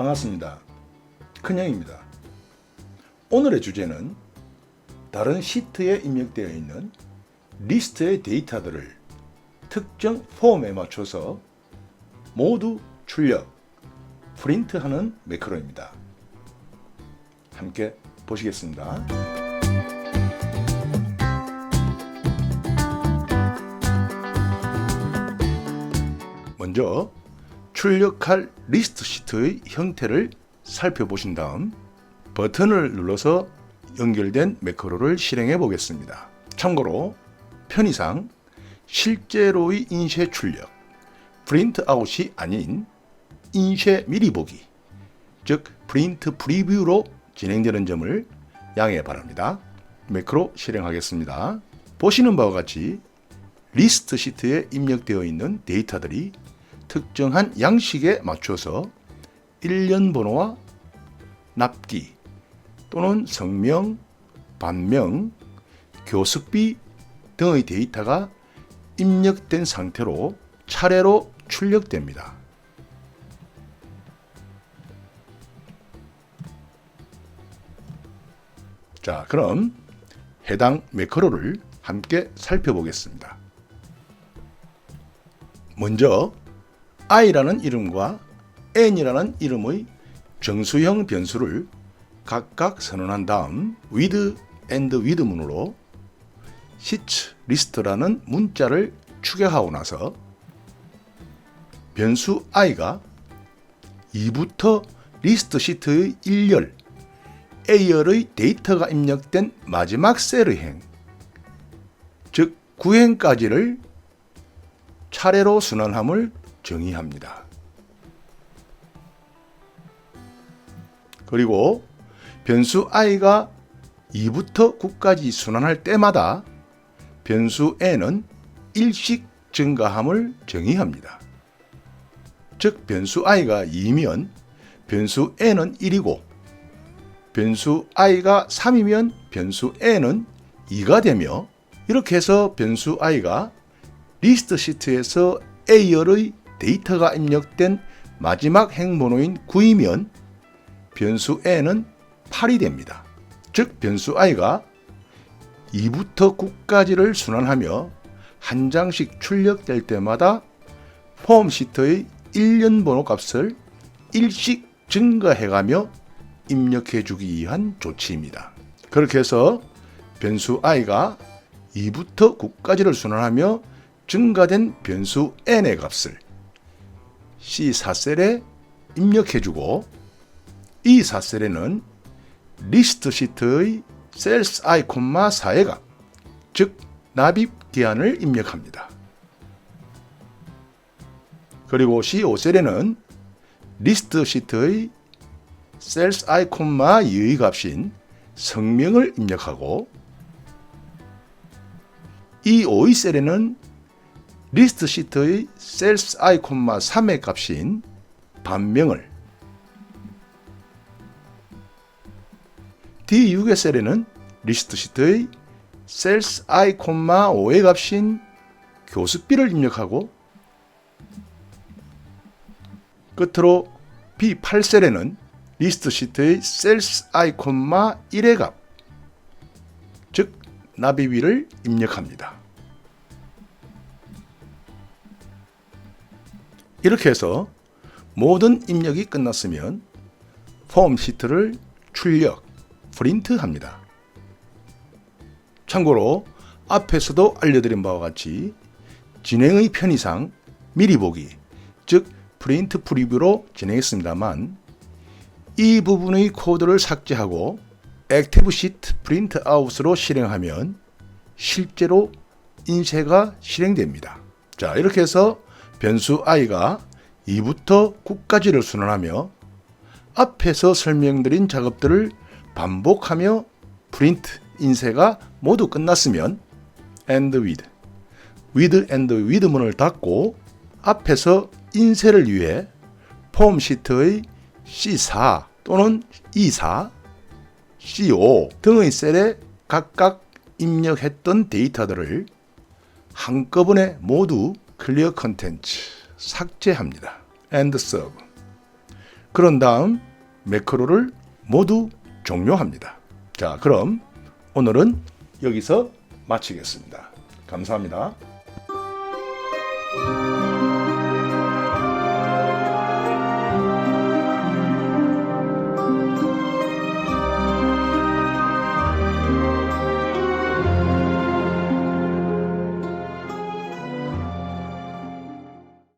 반갑습니다. 큰형입니다. 오늘의 주제는 다른 시트에 입력되어 있는 리스트의 데이터들을 특정 폼에 맞춰서 모두 출력, 프린트하는 매크로입니다. 함께 보시겠습니다. 먼저 출력할 리스트 시트의 형태를 살펴보신 다음 버튼을 눌러서 연결된 매크로를 실행해 보겠습니다. 참고로 편의상 실제로의 인쇄 출력, 프린트 아웃이 아닌 인쇄 미리 보기, 즉 프린트 프리뷰로 진행되는 점을 양해 바랍니다. 매크로 실행하겠습니다. 보시는 바와 같이 리스트 시트에 입력되어 있는 데이터들이 특정한 양식에 맞춰서 일련 번호와 납기 또는 성명, 반명, 교습비 등의 데이터가 입력된 상태로 차례로 출력됩니다. 자, 그럼 해당 매크로를 함께 살펴보겠습니다. 먼저 i라는 이름과 n이라는 이름의 정수형 변수를 각각 선언한 다음 with and with 문으로 sheet list라는 문자를 추격하고 나서 변수 i가 2부터 리스트 시트의 1열 A열의 데이터가 입력된 마지막 셀의 행, 즉 9행까지를 차례로 순환함을 정의합니다. 그리고 변수 i가 2부터 9까지 순환할 때마다 변수 n은 1씩 증가함을 정의합니다. 즉 변수 i가 2면 변수 n은 1이고 변수 i가 3이면 변수 n은 2가 되며, 이렇게 해서 변수 i가 리스트 시트에서 A열의 데이터가 입력된 마지막 행번호인 9이면 변수 n은 8이 됩니다. 즉 변수 i가 2부터 9까지를 순환하며 한 장씩 출력될 때마다 폼 시트의 일련 번호 값을 1씩 증가해가며 입력해주기 위한 조치입니다. 그렇게 해서 변수 i가 2부터 9까지를 순환하며 증가된 변수 n의 값을 C4셀에 입력해주고, 이 4셀에는 리스트 시트의 셀스 i, 4의 값, 즉 납입 기한을 입력합니다. 그리고 C5셀에는 리스트 시트의 셀스 i, 2의 값인 성명을 입력하고, 이 5의 셀에는 리스트 시트의 셀스 i, 3의 값인 반명을, D6의 셀에는 리스트 시트의 셀스 i, 5의 값인 교습비를 입력하고, 끝으로 B8셀에는 리스트 시트의 셀스 i, 1의 값, 즉 납입일을 입력합니다. 이렇게 해서 모든 입력이 끝났으면 폼 시트를 출력, 프린트합니다. 참고로 앞에서도 알려드린 바와 같이 진행의 편의상 미리 보기, 즉 프린트 프리뷰로 진행했습니다만, 이 부분의 코드를 삭제하고 액티브 시트 프린트 아웃으로 실행하면 실제로 인쇄가 실행됩니다. 자, 이렇게 해서 변수 i가 2부터 9까지를 순환하며 앞에서 설명드린 작업들을 반복하며 프린트, 인쇄가 모두 끝났으면 and with and with 문을 닫고 앞에서 인쇄를 위해 폼 시트의 C4 또는 E4, C5 등의 셀에 각각 입력했던 데이터들을 한꺼번에 모두 클리어 컨텐츠 삭제합니다. and serve. 그런 다음 매크로를 모두 종료합니다. 자, 그럼 오늘은 여기서 마치겠습니다. 감사합니다.